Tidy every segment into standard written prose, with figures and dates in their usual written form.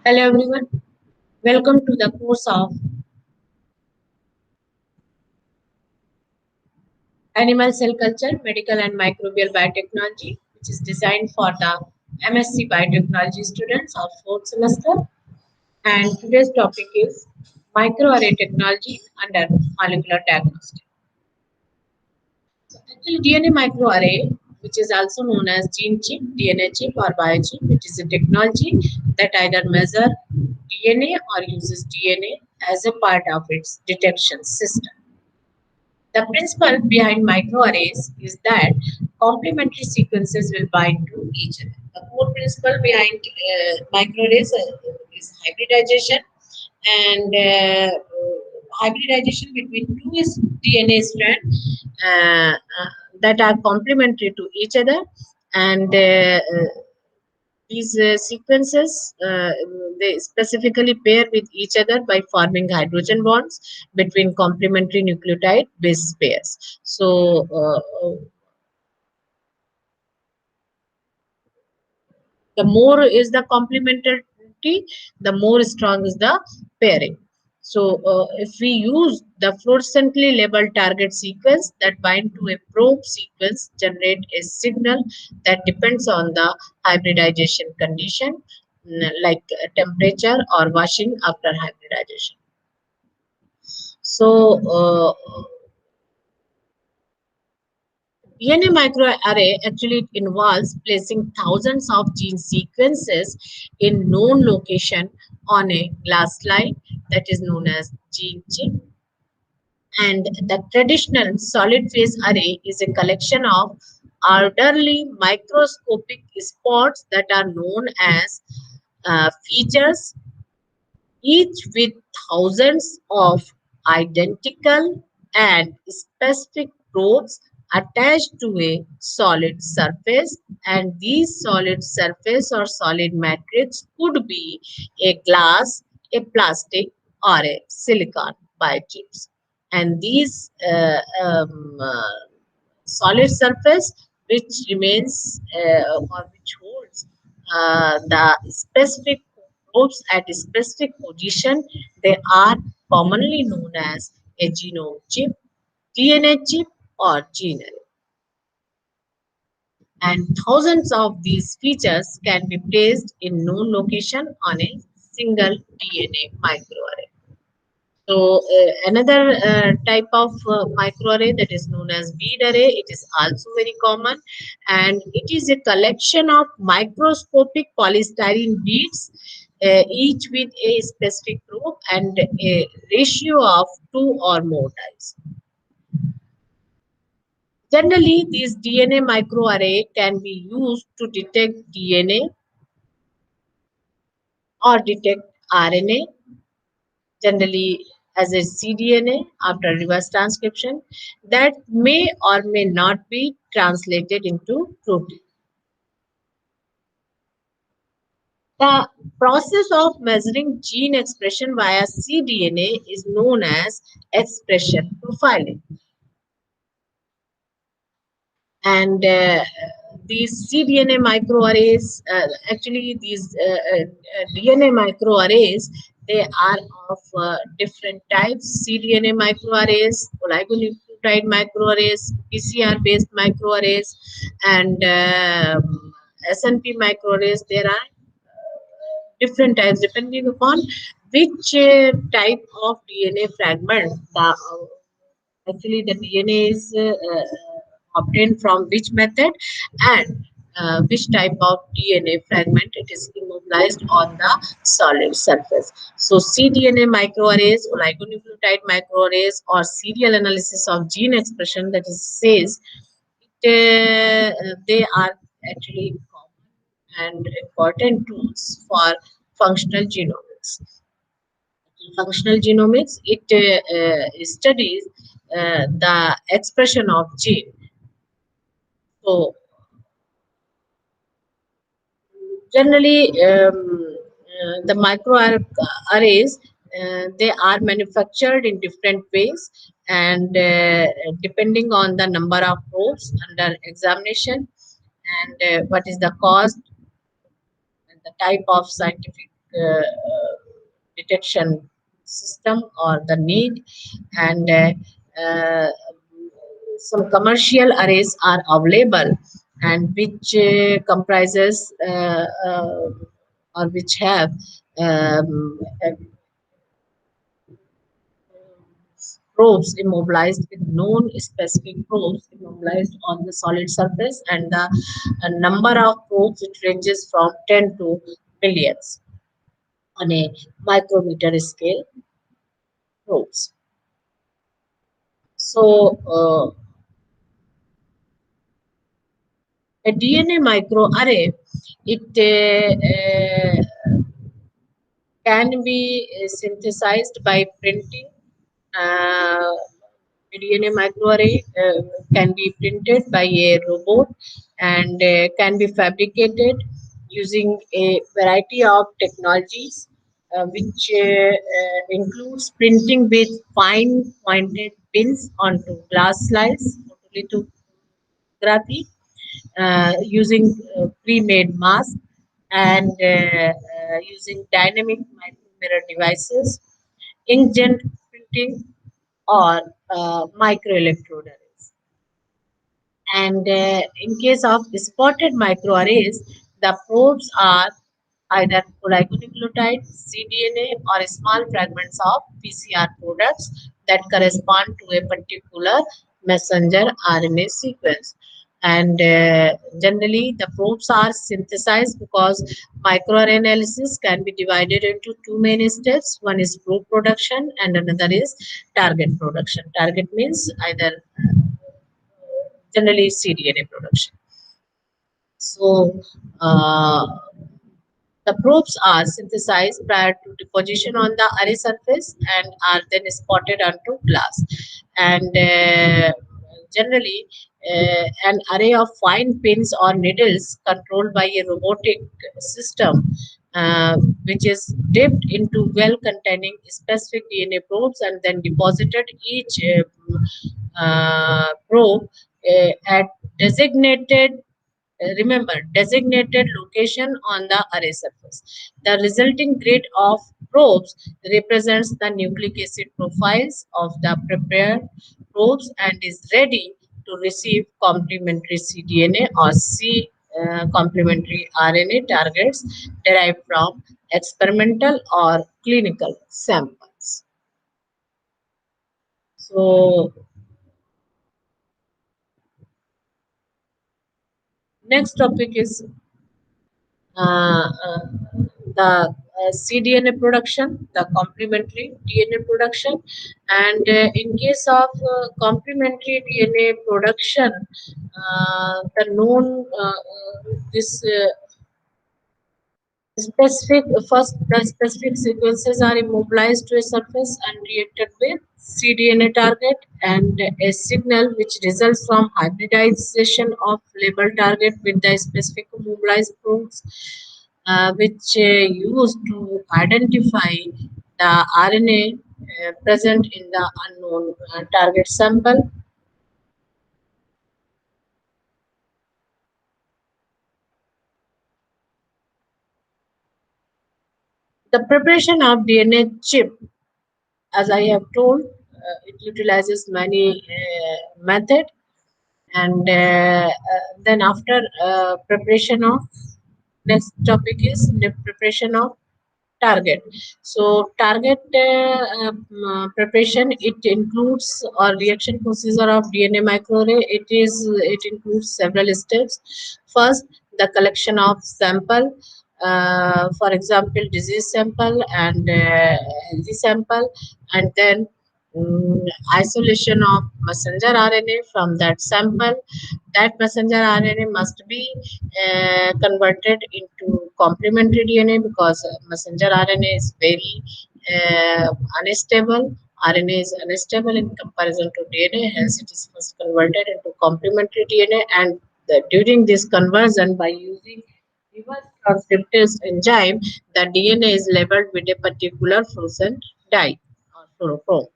Hello everyone, welcome to the course of Animal Cell Culture, Medical and Microbial Biotechnology, which is designed for the MSc Biotechnology students of 4th semester. And today's topic is Microarray Technology under Molecular Diagnostics. So actually DNA microarray, which is also known as gene chip, DNA chip or biochip, which is a technology that either measure DNA or uses DNA as a part of its detection system. The principle behind microarrays is that complementary sequences will bind to each other. The core principle behind microarrays is hybridization, and hybridization between two DNA strands that are complementary to each other, and these sequences they specifically pair with each other by forming hydrogen bonds between complementary nucleotide base pairs. So the more is the complementarity, the more strong is the pairing. So if we use the fluorescently labeled target sequence that bind to a probe sequence, generate a signal that depends on the hybridization condition, like temperature or washing after hybridization. So DNA microarray actually involves placing thousands of gene sequences in known location on a glass slide that is known as gene chip. And the traditional solid phase array is a collection of orderly microscopic spots that are known as features, each with thousands of identical and specific probes attached to a solid surface, and these solid surface or solid matrix could be a glass, a plastic, or a silicon biochips. And these solid surface which remains or which holds the specific probes at a specific position, they are commonly known as a genome chip, DNA chip, or gene array. And thousands of these features can be placed in known location on a single DNA microarray. So another type of microarray that is known as bead array, it is also very common, and it is a collection of microscopic polystyrene beads, each with a specific probe and a ratio of two or more types. Generally, these DNA microarray can be used to detect DNA or detect RNA, generally as a cDNA after reverse transcription, that may or may not be translated into protein. The process of measuring gene expression via cDNA is known as expression profiling. And these cDNA microarrays, actually these DNA microarrays, they are of different types: cDNA microarrays, oligonucleotide microarrays, PCR-based microarrays, and SNP microarrays. There are different types depending upon which type of DNA fragment actually the DNA is obtained from which method, and which type of DNA fragment it is immobilized on the solid surface. So cDNA microarrays, oligonucleotide microarrays, or serial analysis of gene expression, that is says they are actually common and important tools for functional genomics. Functional genomics, it studies the expression of gene. So generally, the microarrays, they are manufactured in different ways, and depending on the number of probes under examination, and what is the cost and the type of scientific detection system or the need, and some commercial arrays are available, and which comprises or which have um, probes immobilized with known specific probes immobilized on the solid surface, and the number of probes it ranges from 10 to millions on a micrometer scale probes. So, a DNA microarray, it can be synthesized by printing. Uh, DNA microarray can be printed by a robot, and can be fabricated using a variety of technologies, which includes printing with fine pointed pins onto glass slides, photolithography, using pre-made masks, and using dynamic micromirror devices, inkjet printing, or microelectrode arrays. And in case of spotted microarrays, the probes are either oligonucleotide, cDNA, or small fragments of PCR products that correspond to a particular messenger RNA sequence. And generally, the probes are synthesized because microarray analysis can be divided into two main steps. One is probe production, and another is target production. Target means either generally cDNA production. So, the probes are synthesized prior to deposition on the array surface and are then spotted onto glass. And generally, an array of fine pins or needles controlled by a robotic system, which is dipped into well containing specific DNA probes and then deposited each probe at designated remember designated location on the array surface. The resulting grid of probes represents the nucleic acid profiles of the prepared probes and is ready to receive complementary cDNA or C complementary RNA targets derived from experimental or clinical samples. So, next topic is the cDNA production, the complementary DNA production, and in case of complementary DNA production, the known this specific first the specific sequences are immobilized to a surface and reacted with cDNA target, and a signal which results from hybridization of labeled target with the specific immobilized probes, which used to identify the RNA present in the unknown target sample. The preparation of DNA chip, as I have told, it utilizes many methods, and then after preparation of next topic is the preparation of target. So target preparation, it includes or reaction procedure of DNA microarray. It includes several steps. First, the collection of sample, for example disease sample and healthy sample, and then mm, isolation of messenger RNA from that sample. That messenger RNA must be converted into complementary DNA because messenger RNA is very unstable. RNA is unstable in comparison to DNA, hence it is first converted into complementary DNA. And during this conversion, by using reverse transcriptase enzyme, the DNA is labeled with a particular fluorescent dye or fluorochrome.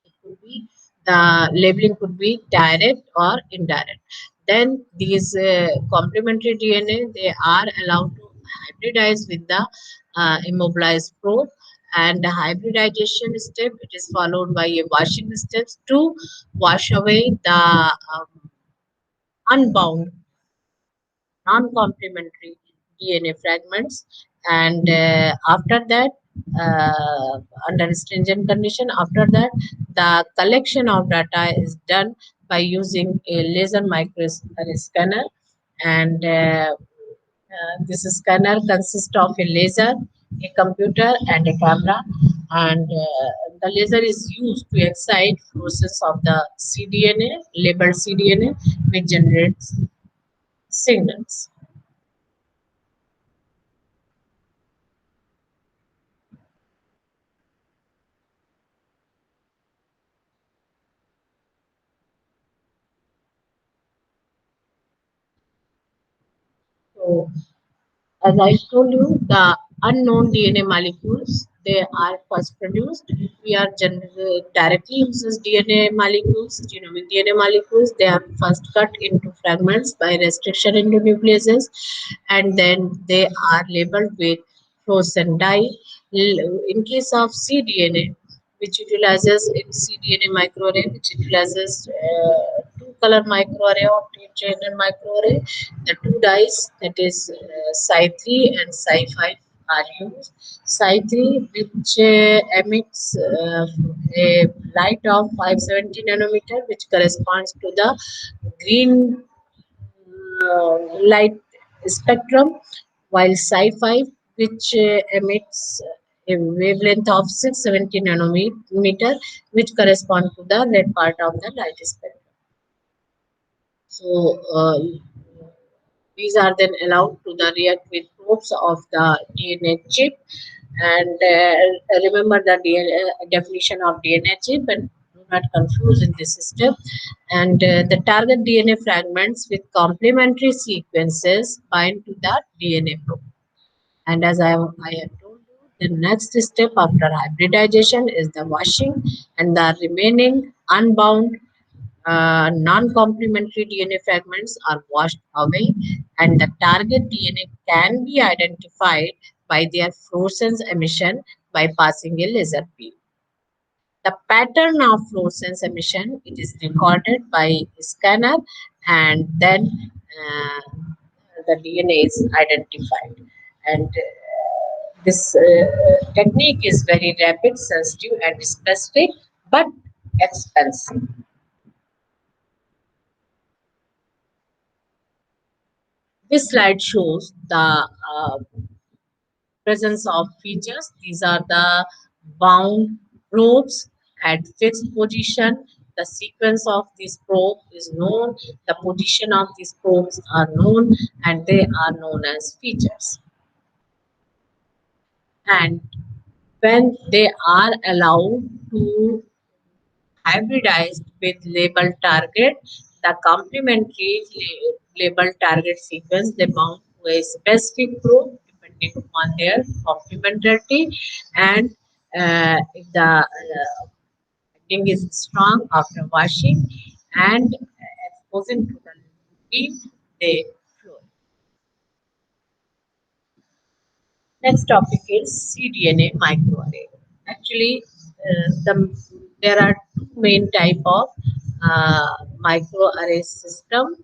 It could be the labeling could be direct or indirect. Then these complementary DNA, they are allowed to hybridized with the immobilized probe. And the hybridization step, it is followed by a washing steps to wash away the unbound non-complementary DNA fragments. And after that, under stringent condition, after that, the collection of data is done by using a laser microscope scanner. And this scanner consists of a laser, a computer, and a camera. And the laser is used to excite process of the cDNA, labeled cDNA, which generates signals. So, as I told you, the unknown DNA molecules, they are first produced. If we are directly uses DNA molecules, genomic DNA molecules, they are first cut into fragments by restriction into nucleases, and then they are labeled with fluorescent dye. In case of cDNA, which utilizes in cDNA microarray, which utilizes two-color microarray or two-channel microarray. The two dyes, that is Psi3 and Psi5, are used. Psi3, which emits a light of 570 nanometer, which corresponds to the green light spectrum, while Psi5, which emits a wavelength of 670 nanometer, which correspond to the red part of the light spectrum. So these are then allowed to the react with probes of the DNA chip. And remember the DNA, definition of DNA chip, and do not confuse in this step. And the target DNA fragments with complementary sequences bind to the DNA probe. And as I have told you, the next step after hybridization is the washing, and the remaining unbound non-complementary DNA fragments are washed away, and the target DNA can be identified by their fluorescence emission by passing a laser beam. The pattern of fluorescence emission, it is recorded by a scanner, and then the DNA is identified. And this technique is very rapid, sensitive, and specific, but expensive. This slide shows the presence of features. These are the bound probes at fixed position. The sequence of this probe is known. The position of these probes are known, and they are known as features. And when they are allowed to hybridized with labeled target, the complementary labeled target sequence, they bound to a specific probe depending upon their complementarity. And if the binding is strong after washing and exposing to the heat, they flow. Next topic is cDNA microarray. Actually, there are two main type of microarray system.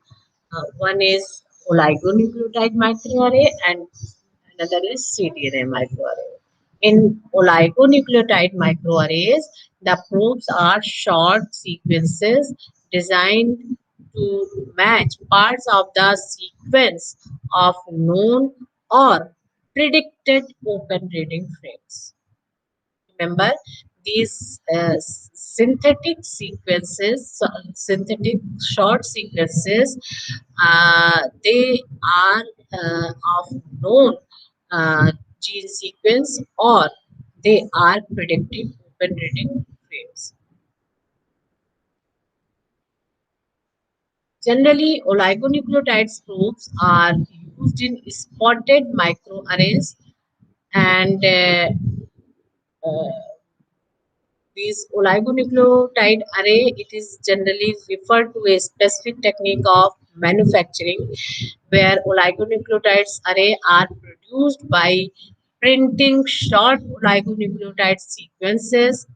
One is oligonucleotide microarray, and another is cDNA microarray. In oligonucleotide microarrays, the probes are short sequences designed to match parts of the sequence of known or predicted open reading frames. Remember, these synthetic short sequences, they are of known gene sequence, or they are predictive open reading frames. Generally, oligonucleotide probes are used in spotted microarrays, and uh, These oligonucleotide array, it is generally referred to a specific technique of manufacturing where oligonucleotides array are produced by printing short oligonucleotide sequences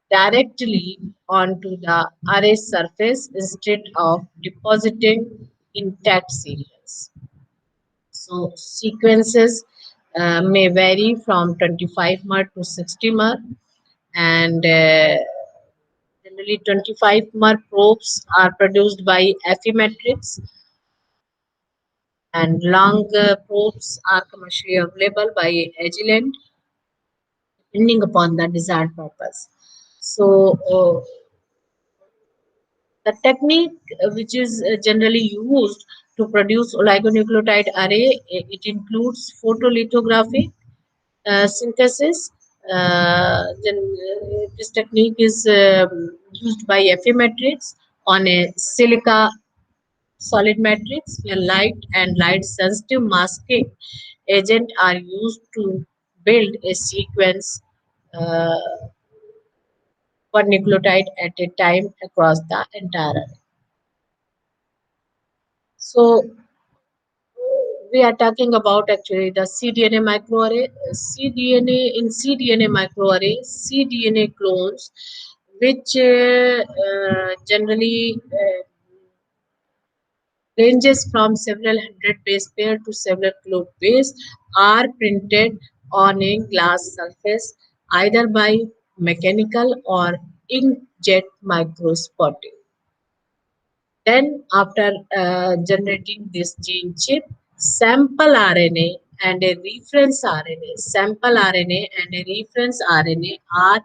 directly onto the array surface instead of depositing intact serials. So sequences may vary from 25 mer to 60 mer, and generally 25 mer probes are produced by Affymetrix, and long probes are commercially available by Agilent, depending upon the desired purpose. So the technique which is generally used to produce oligonucleotide array, it includes photolithography synthesis. This technique is used by Affymetrix on a silica solid matrix where light and light sensitive masking agent are used to build a sequence, uh, one nucleotide at a time across the entire array. So we are talking about actually the cDNA microarray. cDNA microarray, cDNA clones, which generally ranges from several hundred base pair to several kilo base, are printed on a glass surface either by mechanical or inkjet microspotting. Then, after generating this gene chip, sample RNA and a reference RNA, sample RNA and a reference RNA are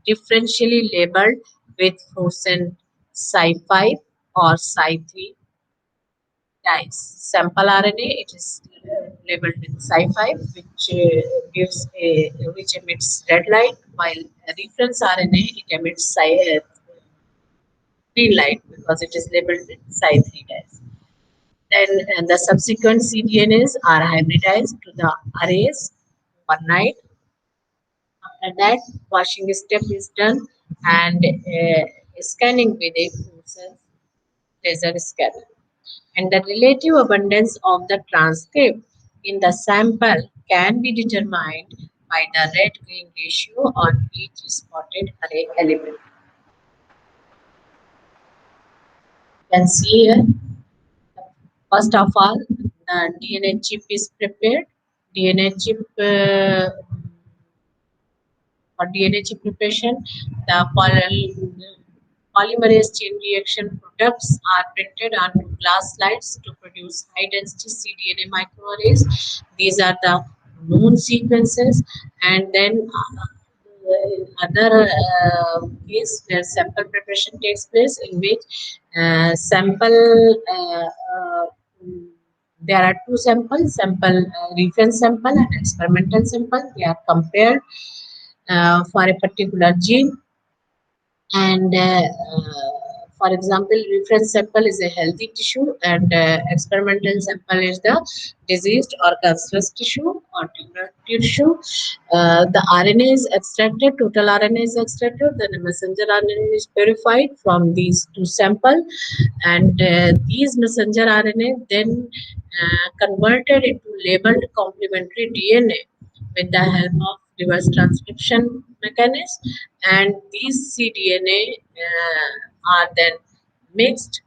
differentially labeled with fluorescent Psi5 or Psi3 dyes. Sample RNA, it is labeled with Psi5, which gives a which emits red light, while a reference RNA it emits green light because it is labeled with Psi3 dyes. Then the subsequent cDNAs are hybridized to the arrays overnight. After that, washing step is done and scanning with a fluorescent laser scanner. And the relative abundance of the transcript in the sample can be determined by the red-green ratio on each spotted array element. You can see here, first of all, the DNA chip is prepared. DNA chip for DNA chip preparation, the polymerase chain reaction products are printed onto glass slides to produce high density cDNA microarrays. These are the known sequences, and then in other case where sample preparation takes place, in which there are two samples, reference sample and experimental sample. They are compared for a particular gene, and for example, reference sample is a healthy tissue, and experimental sample is the diseased or cancerous tissue or tumor tissue. The RNA is extracted, total RNA is extracted, then a messenger RNA is purified from these two samples, and these messenger RNA then converted into labeled complementary DNA with the help of reverse transcription mechanism, and these cDNA are then mixed.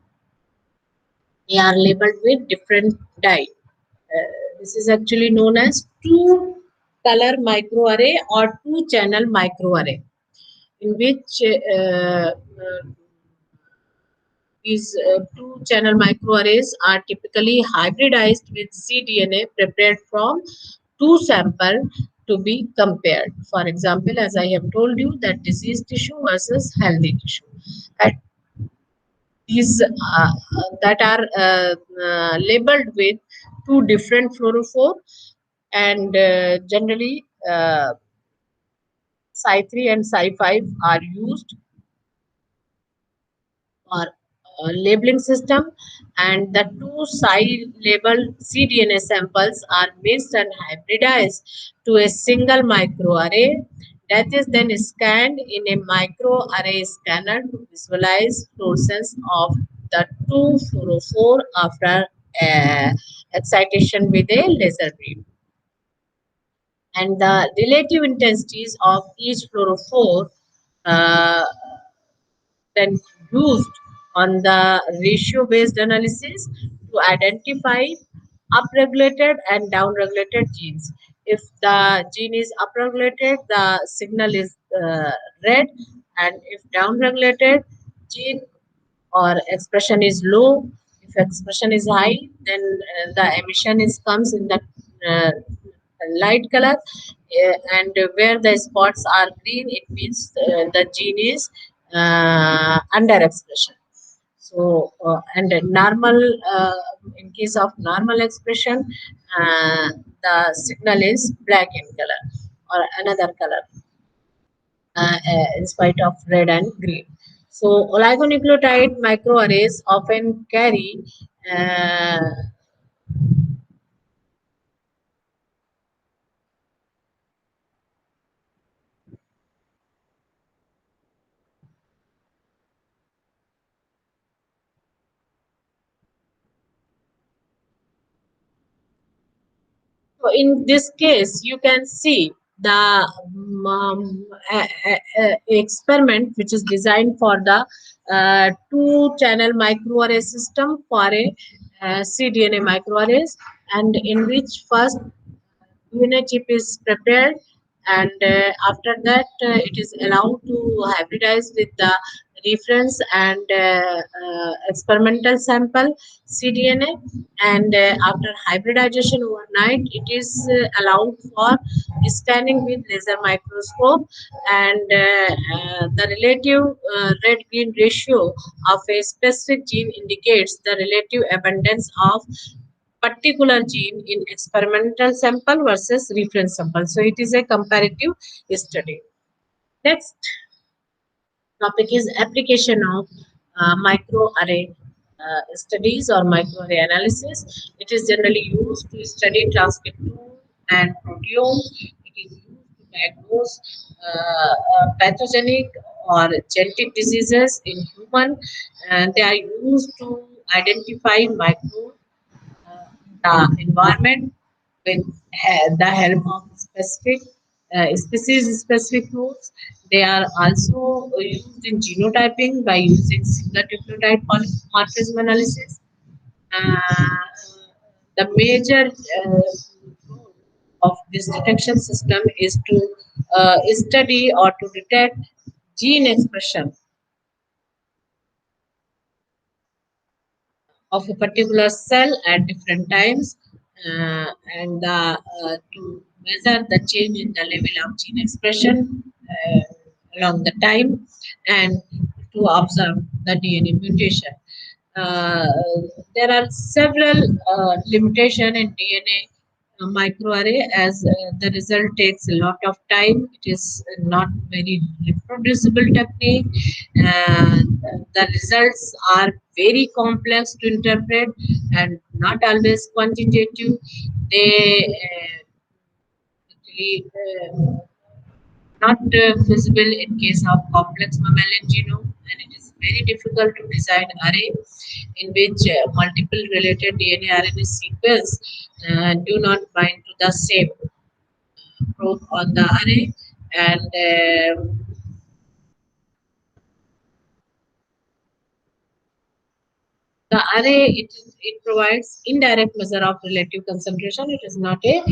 They are labeled with different dye. This is actually known as two color microarray or two channel microarray, in which these two channel microarrays are typically hybridized with cDNA prepared from two samples to be compared. For example, as I have told you, that diseased tissue versus healthy tissue. And these that are labeled with two different fluorophore, and generally Psi3 and Psi5 are used for labeling system, and the two side labeled cDNA samples are mixed and hybridized to a single microarray that is then scanned in a microarray scanner to visualize fluorescence of the two fluorophore after excitation with a laser beam. And the relative intensities of each fluorophore uh, then used on the ratio based analysis to identify upregulated and downregulated genes. If the gene is upregulated, the signal is red, and if downregulated, gene or expression is low. If expression is high, then the emission is comes in the uh, light color, and where the spots are green, it means the gene is under expression. So, and normal, in case of normal expression, the signal is black in color or another color, in spite of red and green. So, oligonucleotide microarrays often carry uh, So in this case, you can see the experiment which is designed for the two-channel microarray system for a cDNA microarrays, and in which first DNA chip is prepared, and after that it is allowed to hybridize with the reference and experimental sample cDNA, and after hybridization overnight it is allowed for scanning with laser microscope, and the relative red green ratio of a specific gene indicates the relative abundance of particular gene in experimental sample versus reference sample. So it is a comparative study. Next topic is application of microarray studies or microarray analysis. It is generally used to study transcriptome and proteomes. It is used to diagnose pathogenic or genetic diseases in human, and they are used to identify micro the environment with the help of specific species specific tools. They are also used in genotyping by using single nucleotide polymorphism analysis. Uh, the major role of this detection system is to study or to detect gene expression of a particular cell at different times, and to measure the change in the level of gene expression along the time, and to observe the DNA mutation. Uh, there are several limitations in DNA microarray, as the result takes a lot of time. It is not very reproducible technique, and the results are very complex to interpret and not always quantitative. They actually not feasible in case of complex mammalian genome, and it is very difficult to design array in which multiple related DNA RNA sequence do not bind to the same probe on the array, and the array it provides indirect measure of relative concentration. It is not a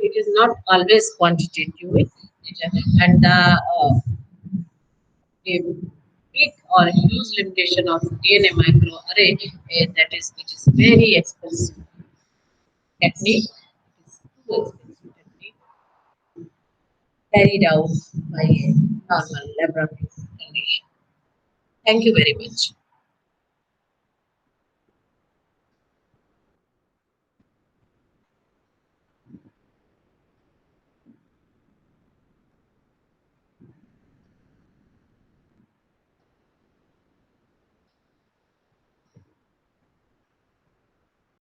it is not always quantitative in nature, and the a big or huge limitation of DNA microarray, that is it is very expensive technique. It is too expensive technique carried out by a normal laboratory condition. Thank you very much.